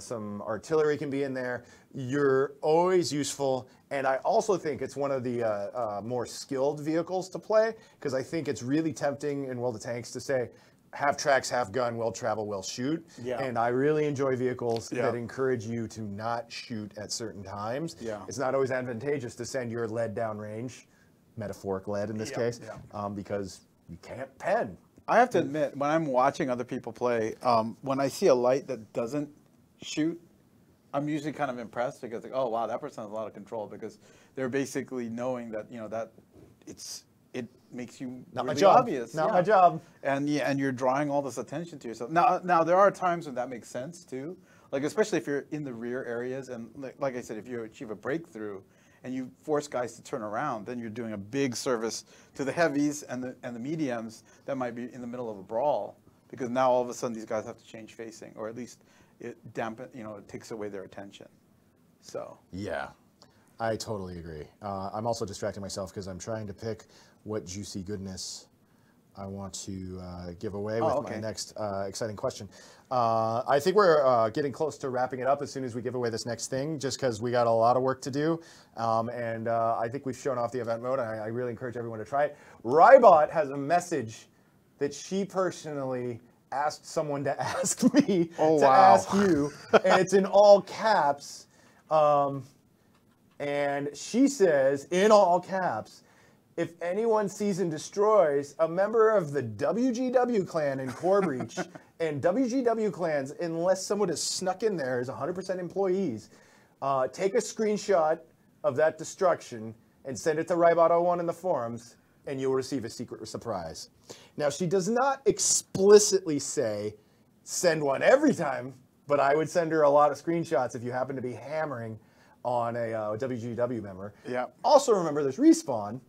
Some artillery can be in there. You're always useful, and I also think it's one of the more skilled vehicles to play, because I think it's really tempting in World of Tanks to say, half tracks, half gun, will travel, will shoot. Yeah. And I really enjoy vehicles that encourage you to not shoot at certain times. Yeah. It's not always advantageous to send your lead downrange, metaphoric lead in this case, because you can't pen. I have to admit, when I'm watching other people play, when I see a light that doesn't shoot, I'm usually kind of impressed, because like, oh wow, that person has a lot of control, because they're basically knowing that, you know, that it makes you not really my job. Obvious. Not my job. And and you're drawing all this attention to yourself. Now there are times when that makes sense too. Like especially if you're in the rear areas, and like I said, if you achieve a breakthrough and you force guys to turn around, then you're doing a big service to the heavies and the mediums that might be in the middle of a brawl, because now all of a sudden these guys have to change facing, or at least it takes away their attention. So yeah, I totally agree. I'm also distracting myself because I'm trying to pick what juicy goodness I want to give away with my next exciting question. I think we're getting close to wrapping it up as soon as we give away this next thing, just because we got a lot of work to do. And I think we've shown off the event mode. I really encourage everyone to try it. Rybot has a message that she personally asked someone to ask me to ask you, and it's in all caps. And she says, in all caps, if anyone sees and destroys a member of the WGW clan in Core Breach, and WGW clans, unless someone has snuck in there as 100% employees, take a screenshot of that destruction and send it to Rybot01 in the forums, and you'll receive a secret surprise. Now, she does not explicitly say, send one every time, but I would send her a lot of screenshots if you happen to be hammering on a WGW member. Yeah. Also remember, there's respawn,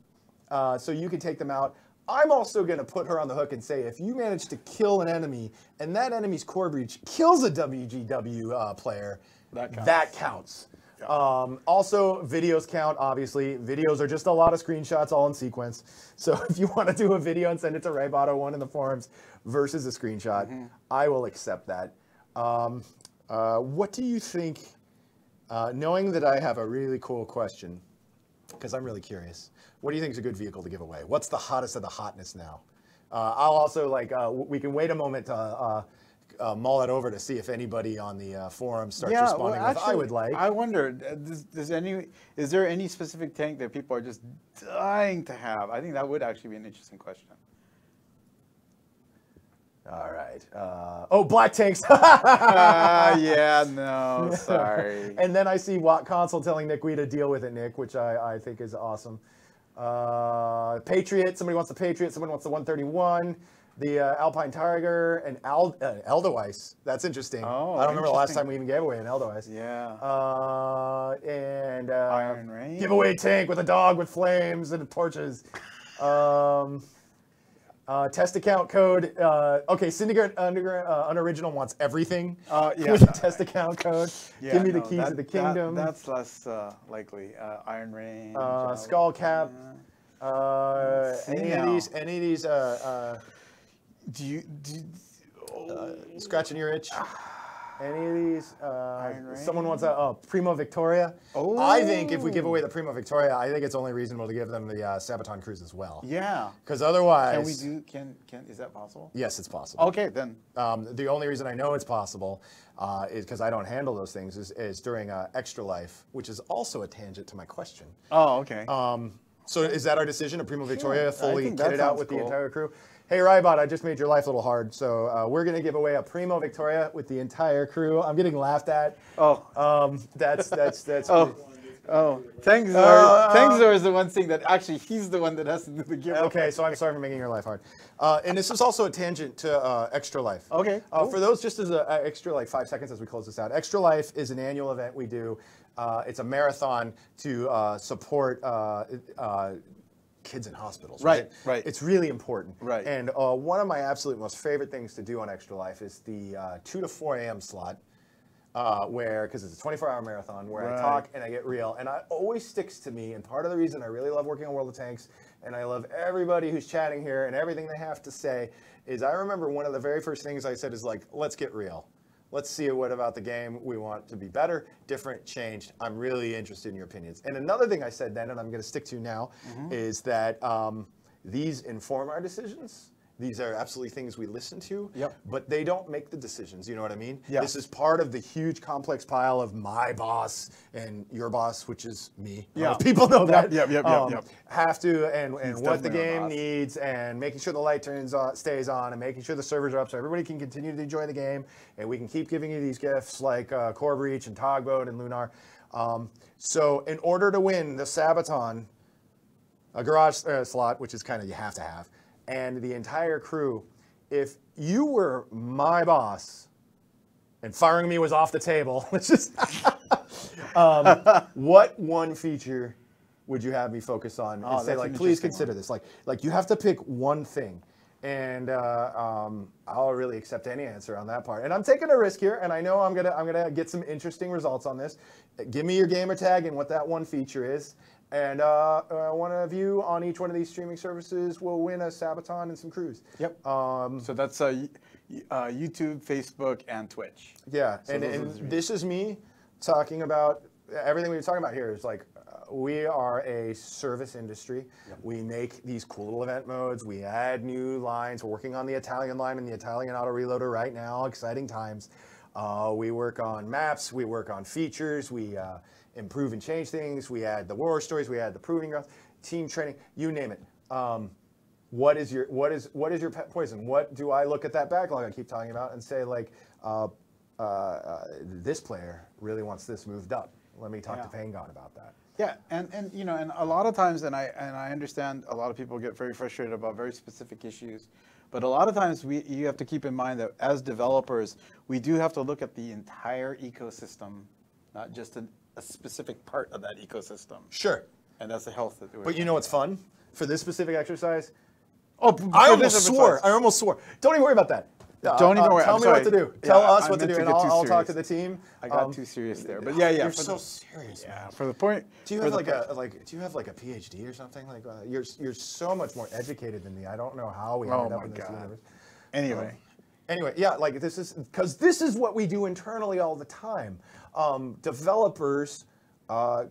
so you can take them out. I'm also going to put her on the hook and say, if you manage to kill an enemy and that enemy's core breach kills a WGW player, that counts. Yeah. Also, videos count, obviously. Videos are just a lot of screenshots all in sequence. So if you want to do a video and send it to Rybot01 in the forums versus a screenshot, I will accept that. What do you think, knowing that I have a really cool question, because I'm really curious, what do you think is a good vehicle to give away? What's the hottest of the hotness now? I'll also, we can wait a moment to mull it over to see if anybody on the forum starts responding with, I would like. I wonder, is there any specific tank that people are just dying to have? I think that would actually be an interesting question. All right. Black tanks. Yeah, no, sorry. And then I see Watt Console telling Nick we to deal with it, Nick, which I think is awesome. Patriot. Somebody wants the Patriot. Someone wants the 131. The Alpine Tiger and Edelweiss. That's interesting. Oh, I don't remember the last time we even gave away an Edelweiss. Yeah. And Iron Rain. Giveaway tank with a dog with flames and torches. Test account code. Okay, Syndicate Unoriginal wants everything with a test account code. Yeah, give me the keys of the kingdom. That's less likely. Iron Rain. Skull Cap. Any of these? Scratching your itch? Any of these? Someone wants a Primo Victoria. Oh. I think if we give away the Primo Victoria, I think it's only reasonable to give them the Sabaton Cruise as well. Yeah. Because otherwise, is that possible? Yes, it's possible. Okay, then. The only reason I know it's possible is because I don't handle those things. Is during Extra Life, which is also a tangent to my question. Oh, okay. So is that our decision? A Primo Victoria fully kitted out with the entire crew? Hey, Rybot, I just made your life a little hard, so we're going to give away a Primo Victoria with the entire crew. I'm getting laughed at. Oh. That's Oh, Thankzor is the one thing that actually he's the one that has to do the giveaway. Okay, so I'm sorry for making your life hard. And this is also a tangent to Extra Life. Okay. Cool. For those, just as an extra like 5 seconds as we close this out, Extra Life is an annual event we do. It's a marathon to support kids in hospitals. Right. It's really important. Right. And one of my absolute most favorite things to do on Extra Life is the 2 to 4 a.m. slot. Because it's a 24-hour marathon where I talk and I get real, and it always sticks to me. And part of the reason I really love working on World of Tanks, and I love everybody who's chatting here and everything they have to say, is I remember one of the very first things I said is like, let's get real. Let's see what about the game we want to be better, different, changed. I'm really interested in your opinions. And another thing I said then, and I'm going to stick to now, is that these inform our decisions. These are absolutely things we listen to, but they don't make the decisions. You know what I mean? Yeah. This is part of the huge complex pile of my boss and your boss, which is me. Yeah. People know that. Have to, and what the game needs, and making sure the light stays on, and making sure the servers are up so everybody can continue to enjoy the game, and we can keep giving you these gifts like Core Breach and Togboat and Lunar. So in order to win the Sabaton, a garage slot, which is kind of you have to have, and the entire crew, if you were my boss and firing me was off the table, let's just, what one feature would you have me focus on and say, like, please consider this? Like you have to pick one thing. And I'll really accept any answer on that part. And I'm taking a risk here, and I know I'm gonna get some interesting results on this. Give me your gamer tag and what that one feature is. And one of you on each one of these streaming services will win a Sabaton and some crews. Yep. So that's YouTube, Facebook, and Twitch. Yeah, so and this is me talking about everything we're talking about here is like we are a service industry. We make these cool little event modes. We add new lines. We're working on the Italian line and the Italian auto reloader right now. Exciting times. We work on maps. We work on features. We improve and change things. We add the war stories. We add the proving grounds, team training. You name it. What is your pet poison? What do I look at that backlog I keep talking about and say like, this player really wants this moved up. Let me talk to Pain God about that. Yeah, and you know, and a lot of times, and I understand a lot of people get very frustrated about very specific issues, but a lot of times you have to keep in mind that as developers, we do have to look at the entire ecosystem, not just a specific part of that ecosystem. Sure. And that's the health that we're. But you know what's fun for this specific exercise? Oh, I almost swore. Don't even worry about that. Don't even worry. Tell me what to do. Tell us what to do, and I'll talk to the team. I got too serious there, but yeah. You're so serious. Yeah. For the point. Do you have like a PhD or something? Like you're so much more educated than me. I don't know how we ended up in this universe. Anyway, yeah. Like this is because this is what we do internally all the time. Developers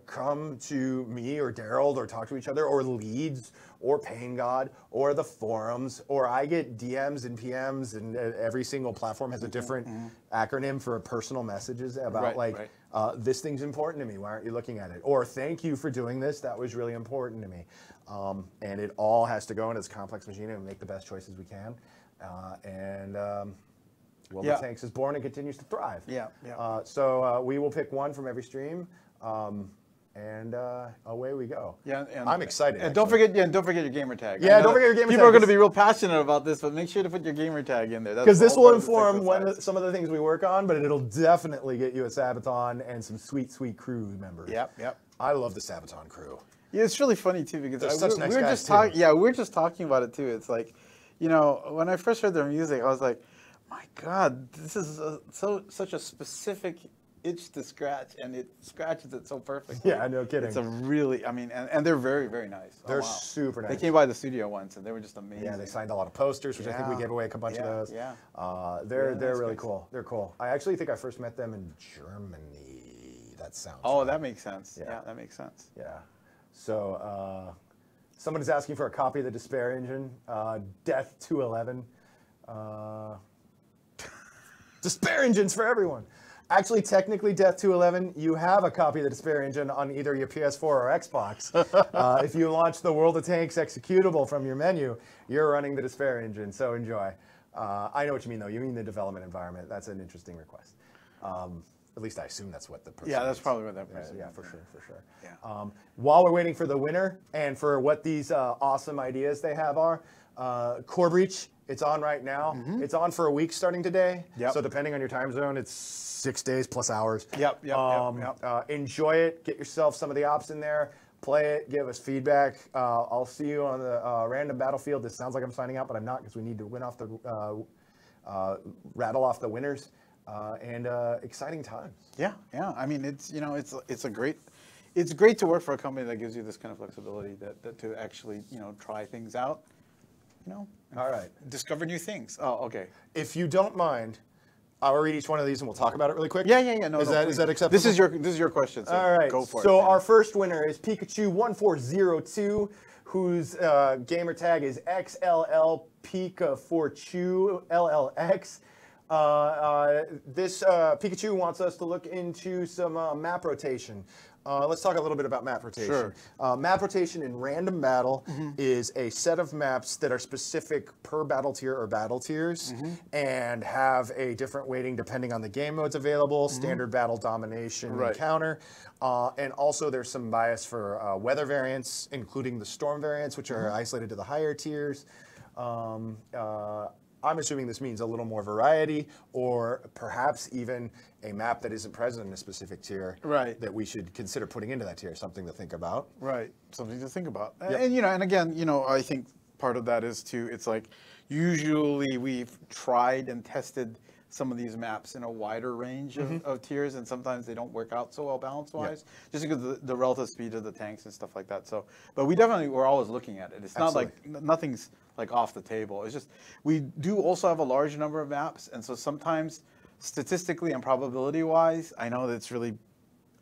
come to me or Darold or talk to each other or leads or Pain God or the forums, or I get DMs and PMs, and every single platform has a different acronym for personal messages about this thing's important to me. Why aren't you looking at it? Or thank you for doing this. That was really important to me. And it all has to go into this complex machine and make the best choices we can. World of Tanks is born and continues to thrive. So we will pick one from every stream. And away we go. Yeah, and I'm excited. And don't forget your gamer tag. Yeah, don't forget your gamer tag. People are going to be real passionate about this, but make sure to put your gamer tag in there. Because this will inform some of the things we work on, but it'll definitely get you a Sabaton and some sweet, sweet crew members. Yep. I love the Sabaton crew. Yeah, it's really funny too because we're just talking about it too. It's like, you know, when I first heard their music, I was like, my God, this is such a specific itch to scratch, and it scratches it so perfectly. Yeah, no kidding. It's a really, I mean, and they're very, very nice. They're super nice. They came by the studio once, and they were just amazing. Yeah, they signed a lot of posters, which I think we gave away a bunch of those. Yeah. They're really cool. They're cool. I actually think I first met them in Germany. That sounds. Oh, that makes sense. Yeah, that makes sense. Yeah. So somebody's asking for a copy of the Despair Engine, Death 211. Despair Engines for everyone. Actually, technically, Death 211, you have a copy of the Despair Engine on either your PS4 or Xbox. If you launch the World of Tanks executable from your menu, you're running the Despair Engine, so enjoy. I know what you mean, though. You mean the development environment. That's an interesting request. At least I assume that's what the person Yeah, that's means. probably what that person Yeah, means. for sure, for sure. Yeah. While we're waiting for the winner and for what these awesome ideas they have are, Core Breach, it's on right now. It's on for a week starting today. Yep. So depending on your time zone, it's 6 days plus hours. Yep. Enjoy it. Get yourself some of the ops in there. Play it. Give us feedback. I'll see you on the random battlefield. This sounds like I'm signing out, but I'm not because we need to win off the rattle off the winners. And exciting times. Yeah. I mean, it's it's great to work for a company that gives you this kind of flexibility that to actually try things out. All right. Discover new things. Oh, okay. If you don't mind, I'll read each one of these and we'll talk about it really quick. Yeah. No, Is that acceptable? This is your question. So all right. Go for it. So our first winner is Pikachu1402, whose gamer tag is XLLPika4ChewLLX. This Pikachu wants us to look into some map rotation. Let's talk a little bit about map rotation. Sure. Map rotation in random battle is a set of maps that are specific per battle tier or battle tiers and have a different weighting depending on the game modes available, standard battle, domination, encounter. And also there's some bias for weather variants, including the storm variants, which are isolated to the higher tiers. I'm assuming this means a little more variety, or perhaps even a map that isn't present in a specific tier that we should consider putting into that tier, something to think about. Right, something to think about. Yep. And and again, I think part of that is too, it's like usually we've tried and tested some of these maps in a wider range of tiers, and sometimes they don't work out so well balance-wise, just because of the relative speed of the tanks and stuff like that. So, but we're always looking at it. It's not like nothing's like off the table. It's just we do also have a large number of maps, and so sometimes statistically and probability-wise, I know that it's really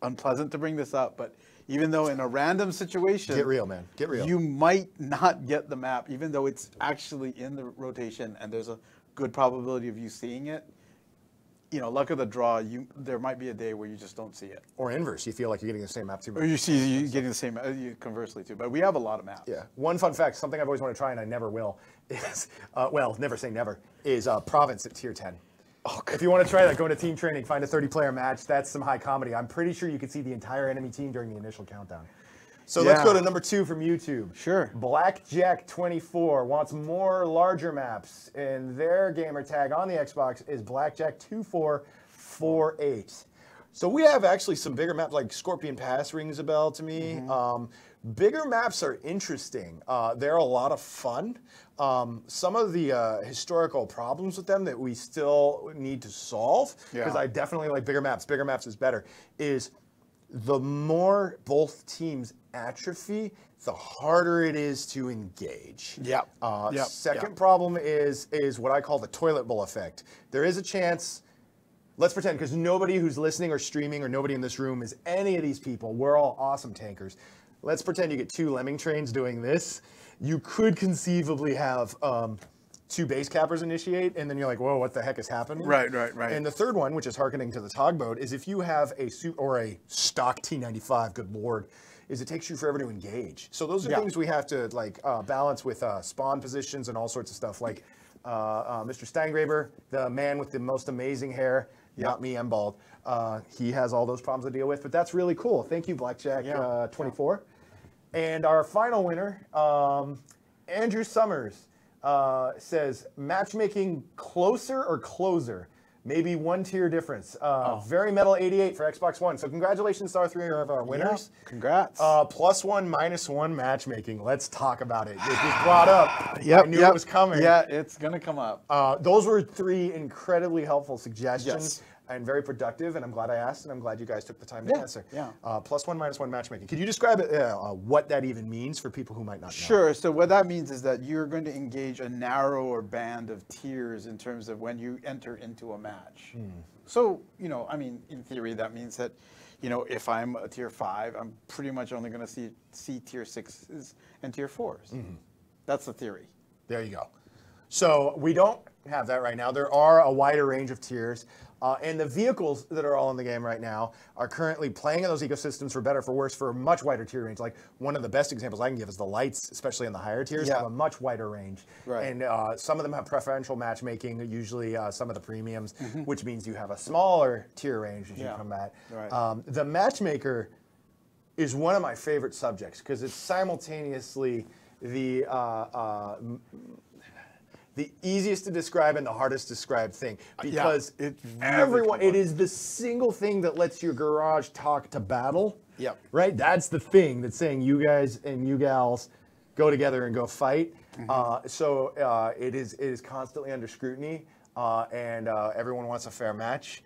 unpleasant to bring this up, but even though in a random situation, get real, man, get real, you might not get the map, even though it's actually in the rotation, and there's a good probability of you seeing it. Luck of the draw, there might be a day where you just don't see it. Or inverse, you feel like you're getting the same map too much. Or you getting the same, conversely too. But we have a lot of maps. Yeah. One fun fact, something I've always wanted to try and I never will, is, never say never, is province at tier 10. Oh, if you want to try that, go to team training, find a 30-player match. That's some high comedy. I'm pretty sure you could see the entire enemy team during the initial countdown. So let's go to number 2 from YouTube. Sure. Blackjack24 wants more larger maps, and their gamer tag on the Xbox is Blackjack2448. So we have actually some bigger maps, like Scorpion Pass rings a bell to me. Bigger maps are interesting. They're a lot of fun. Some of the historical problems with them that we still need to solve, because I definitely like bigger maps is better, is the more both teams atrophy, the harder it is to engage. Second problem is what I call the toilet bowl effect. There is a chance, let's pretend, because nobody who's listening or streaming or nobody in this room is any of these people. We're all awesome tankers. Let's pretend you get 2 lemming trains doing this. You could conceivably have 2 base cappers initiate, and then you're like, whoa, what the heck is happening? Right. And the third one, which is hearkening to the tugboat, is if you have a stock T95, good lord, is it takes you forever to engage. So those are things we have to balance with spawn positions and all sorts of stuff. Like Mr. Steingraber, the man with the most amazing hair, not me, I'm bald. He has all those problems to deal with, but that's really cool. Thank you, Blackjack24. And our final winner, Andrew Summers, says matchmaking closer or closer, maybe 1 tier difference. Very Metal 88 for Xbox One. So congratulations to our 3 of our winners. Congrats. +1, -1 matchmaking. Let's talk about it. It just brought up. I knew it was coming. Yeah, it's gonna come up. Those were 3 incredibly helpful suggestions. And very productive, and I'm glad I asked, and I'm glad you guys took the time to answer. +1, -1 matchmaking. Could you describe it, what that even means for people who might not know? Sure. So what that means is that you're going to engage a narrower band of tiers in terms of when you enter into a match. So, I mean, in theory, that means that, if I'm a tier 5, I'm pretty much only going to see tier 6s and tier 4s. That's the theory. There you go. So we don't have that right now. There are a wider range of tiers. And the vehicles that are all in the game right now are currently playing in those ecosystems for better, for worse, for a much wider tier range. Like one of the best examples I can give is the lights, especially in the higher tiers, have a much wider range. Right. And some of them have preferential matchmaking, usually some of the premiums, which means you have a smaller tier range as you come at. Right. The matchmaker is one of my favorite subjects because it's simultaneously the easiest to describe and the hardest to describe thing, because it's everyone, really it is the single thing that lets your garage talk to battle. Yep. Right? That's the thing that's saying you guys and you gals go together and go fight. So it is constantly under scrutiny, and everyone wants a fair match.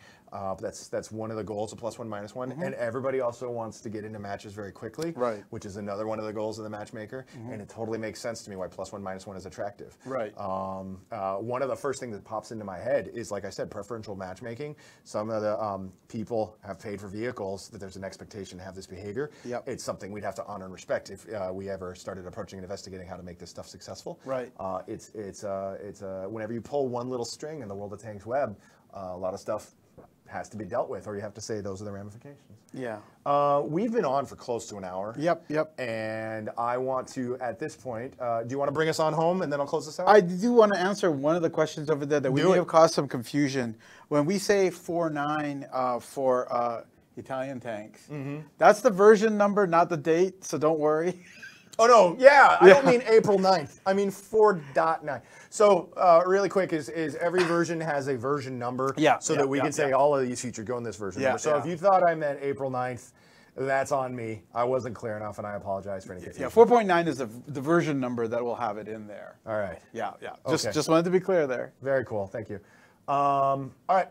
That's one of the goals of +1 -1, and everybody also wants to get into matches very quickly, right? Which is another one of the goals of the matchmaker, and it totally makes sense to me why +1 -1 is attractive. Right. One of the first things that pops into my head is, like I said, preferential matchmaking. Some of the people have paid for vehicles that there's an expectation to have this behavior. Yep. It's something we'd have to honor and respect if we ever started approaching and investigating how to make this stuff successful. Right. It's whenever you pull one little string in the World of Tanks web, a lot of stuff has to be dealt with, or you have to say those are the ramifications. Yeah. We've been on for close to an hour. Yep. And I want to, at this point, do you want to bring us on home and then I'll close this out? I do want to answer one of the questions over there that we may have caused some confusion. When we say 49 for Italian tanks, that's the version number, not the date, so don't worry. Oh, no, yeah, I don't mean April 9th. I mean 4.9. So really quick is every version has a version number so that we can say all of these features go in this version number. So if you thought I meant April 9th, that's on me. I wasn't clear enough, and I apologize for any confusion. Yeah, 4.9 is the version number that will have it in there. All right. Yeah. Just wanted to be clear there. Very cool. Thank you. All right.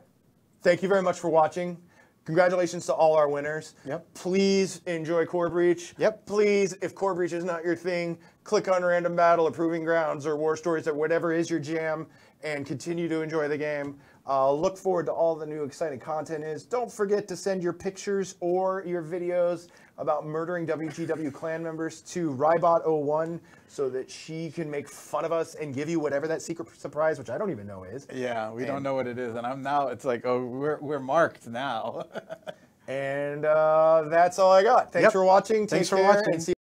Thank you very much for watching. Congratulations to all our winners. Yep. Please enjoy Core Breach. Yep. Please, if Core Breach is not your thing, click on Random Battle or Proving Grounds or War Stories or whatever is your jam, and continue to enjoy the game. Look forward to all the new exciting content is. Don't forget to send your pictures or your videos about murdering WGW clan members to Rybot01 so that she can make fun of us and give you whatever that secret surprise, which I don't even know is. Yeah, we don't know what it is, and it's like, oh, we're marked now. And that's all I got. Thanks for watching. Thanks for watching. And see